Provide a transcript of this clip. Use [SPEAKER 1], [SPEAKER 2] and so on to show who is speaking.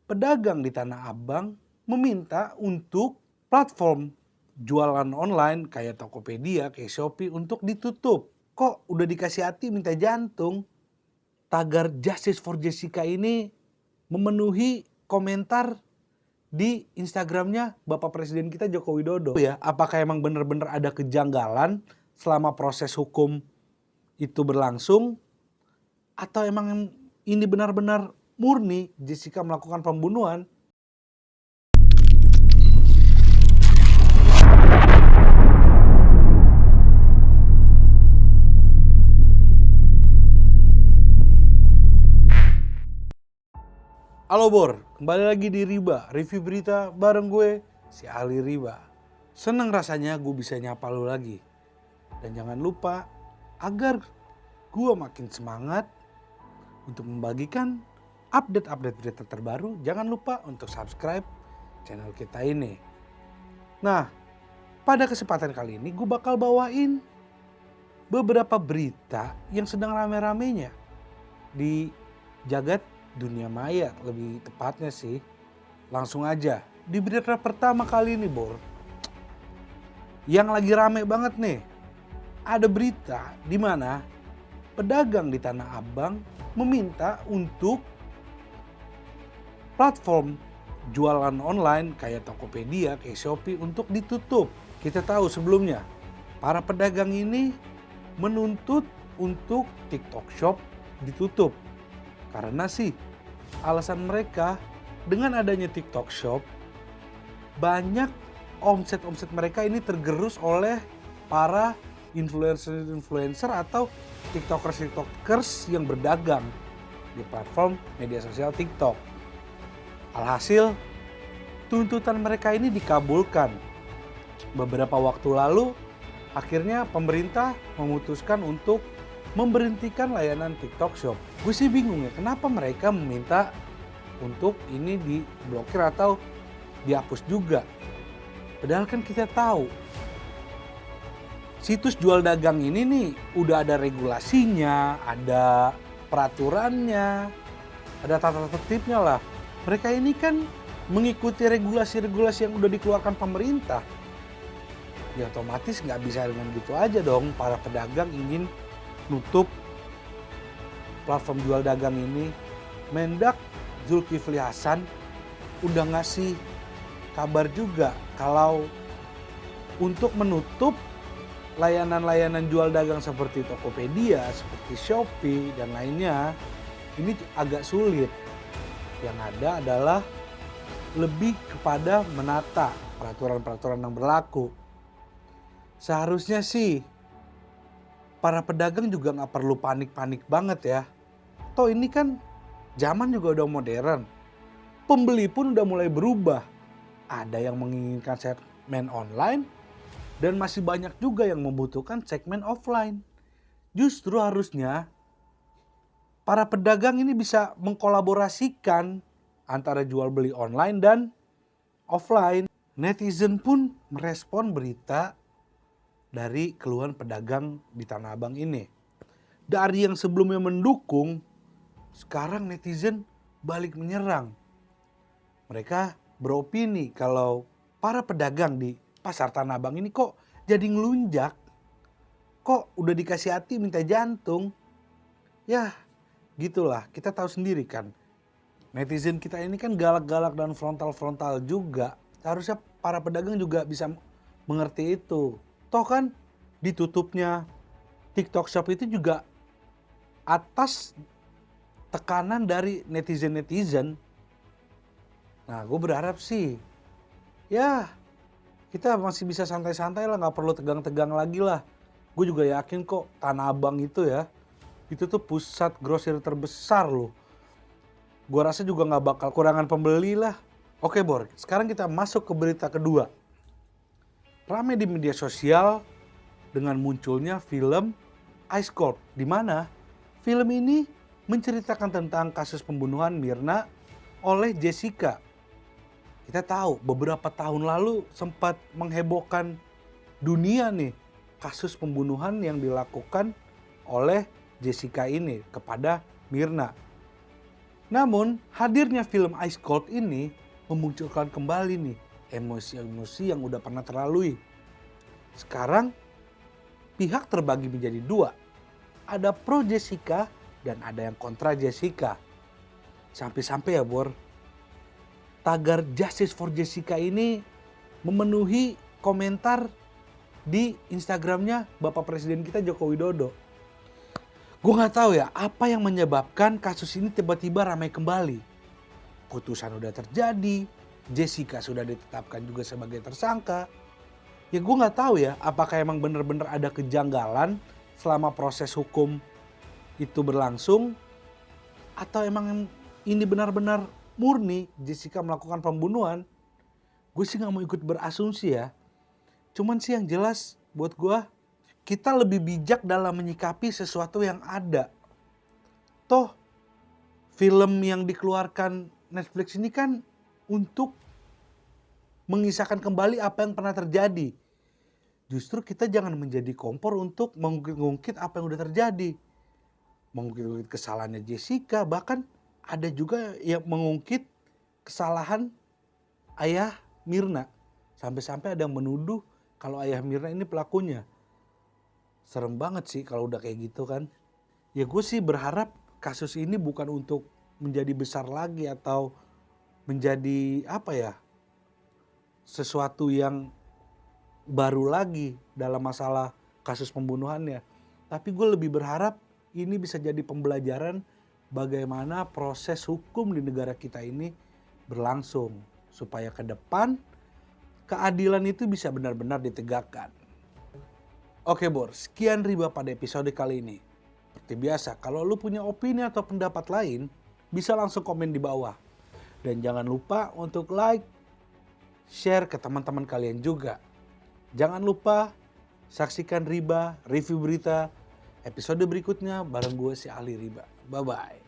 [SPEAKER 1] pedagang di Tanah Abang meminta untuk platform jualan online kayak Tokopedia, kayak Shopee untuk ditutup. Kok udah dikasih hati minta jantung? Tagar Justice for Jessica ini memenuhi komentar di Instagramnya Bapak Presiden kita Joko Widodo. Ya, apakah emang benar-benar ada kejanggalan selama proses hukum itu berlangsung? Atau emang ini benar-benar murni Jessica melakukan pembunuhan? Halo Bor, kembali lagi di Riba, review berita bareng gue, si Ali Riba. Seneng rasanya gue bisa nyapa lu lagi. Dan jangan lupa, agar gue makin semangat untuk membagikan update-update berita terbaru, jangan lupa untuk subscribe channel kita ini. Nah, pada kesempatan kali ini gue bakal bawain beberapa berita yang sedang rame-ramenya di jagat dunia maya, lebih tepatnya sih. Langsung aja di berita pertama kali ini Bor, yang lagi rame banget nih. Ada berita di mana pedagang di Tanah Abang meminta untuk platform jualan online kayak Tokopedia, kayak Shopee untuk ditutup. Kita tahu sebelumnya para pedagang ini menuntut untuk TikTok Shop ditutup. Karena sih alasan mereka dengan adanya TikTok Shop banyak omset mereka ini tergerus oleh para influencer atau tiktokers yang berdagang di platform media sosial TikTok. Alhasil tuntutan mereka ini dikabulkan. Beberapa waktu lalu akhirnya pemerintah memutuskan untuk memberhentikan layanan TikTok Shop. Gue sih bingung ya, kenapa mereka meminta untuk ini diblokir atau dihapus juga. Padahal kan kita tahu situs jual dagang ini nih udah ada regulasinya, ada peraturannya, ada tata tertibnya lah. Mereka ini kan mengikuti regulasi-regulasi yang udah dikeluarkan pemerintah. Ya otomatis nggak bisa dengan gitu aja dong para pedagang ingin nutup platform jual dagang ini. Mendak Zulkifli Hasan udah ngasih kabar juga kalau untuk menutup layanan-layanan jual dagang seperti Tokopedia, seperti Shopee dan lainnya ini agak sulit. Yang ada adalah lebih kepada menata peraturan-peraturan yang berlaku. Seharusnya sih para pedagang juga nggak perlu panik-panik banget ya. Toh ini kan zaman juga udah modern. Pembeli pun udah mulai berubah. Ada yang menginginkan segmen online dan masih banyak juga yang membutuhkan segmen offline. Justru harusnya para pedagang ini bisa mengkolaborasikan antara jual beli online dan offline. Netizen pun merespon berita dari keluhan pedagang di Tanah Abang ini. Dari yang sebelumnya mendukung, sekarang netizen balik menyerang. Mereka beropini kalau para pedagang di pasar Tanah Abang ini kok jadi ngelunjak. Kok udah dikasih hati minta jantung. Ya gitulah, kita tahu sendiri kan. Netizen kita ini kan galak-galak dan frontal-frontal juga. Seharusnya para pedagang juga bisa mengerti itu. Toh kan ditutupnya TikTok Shop itu juga atas tekanan dari netizen-netizen. Nah gue berharap sih ya kita masih bisa santai-santai lah, gak perlu tegang-tegang lagi lah. Gue juga yakin kok Tanah Abang itu ya, itu tuh pusat grosir terbesar loh. Gue rasa juga gak bakal kurangan pembeli lah. Oke Bor, sekarang kita masuk ke berita kedua. Rame di media sosial dengan munculnya film Ice Cold, di mana film ini menceritakan tentang kasus pembunuhan Mirna oleh Jessica. Kita tahu beberapa tahun lalu sempat menghebohkan dunia nih kasus pembunuhan yang dilakukan oleh Jessica ini kepada Mirna. Namun, hadirnya film Ice Cold ini memunculkan kembali nih emosi-emosi yang udah pernah terlalui. Sekarang, pihak terbagi menjadi dua. Ada pro Jessica dan ada yang kontra Jessica. Sampai-sampai ya Bor, tagar Justice for Jessica ini memenuhi komentar di Instagramnya Bapak Presiden kita Joko Widodo. Gue gak tahu ya apa yang menyebabkan kasus ini tiba-tiba ramai kembali. Putusan udah terjadi, Jessica sudah ditetapkan juga sebagai tersangka. Ya gue gak tahu ya apakah emang benar-benar ada kejanggalan selama proses hukum itu berlangsung. Atau emang ini benar-benar murni Jessica melakukan pembunuhan. Gue sih gak mau ikut berasumsi ya. Cuman sih yang jelas buat gue, kita lebih bijak dalam menyikapi sesuatu yang ada. Toh, film yang dikeluarkan Netflix ini kan untuk mengisahkan kembali apa yang pernah terjadi. Justru kita jangan menjadi kompor untuk mengungkit apa yang udah terjadi. Mengungkit kesalahannya Jessica, bahkan ada juga yang mengungkit kesalahan ayah Mirna. Sampai-sampai ada yang menuduh kalau ayah Mirna ini pelakunya. Serem banget sih kalau udah kayak gitu kan. Ya gue sih berharap kasus ini bukan untuk menjadi besar lagi atau menjadi sesuatu yang baru lagi dalam masalah kasus pembunuhannya. Tapi gue lebih berharap ini bisa jadi pembelajaran bagaimana proses hukum di negara kita ini berlangsung. Supaya ke depan keadilan itu bisa benar-benar ditegakkan. Oke Bor, sekian Riba pada episode kali ini. Seperti biasa, kalau lu punya opini atau pendapat lain, bisa langsung komen di bawah. Dan jangan lupa untuk like, share ke teman-teman kalian juga. Jangan lupa saksikan Riba, review berita, episode berikutnya bareng gue si Ali Riba. Bye-bye.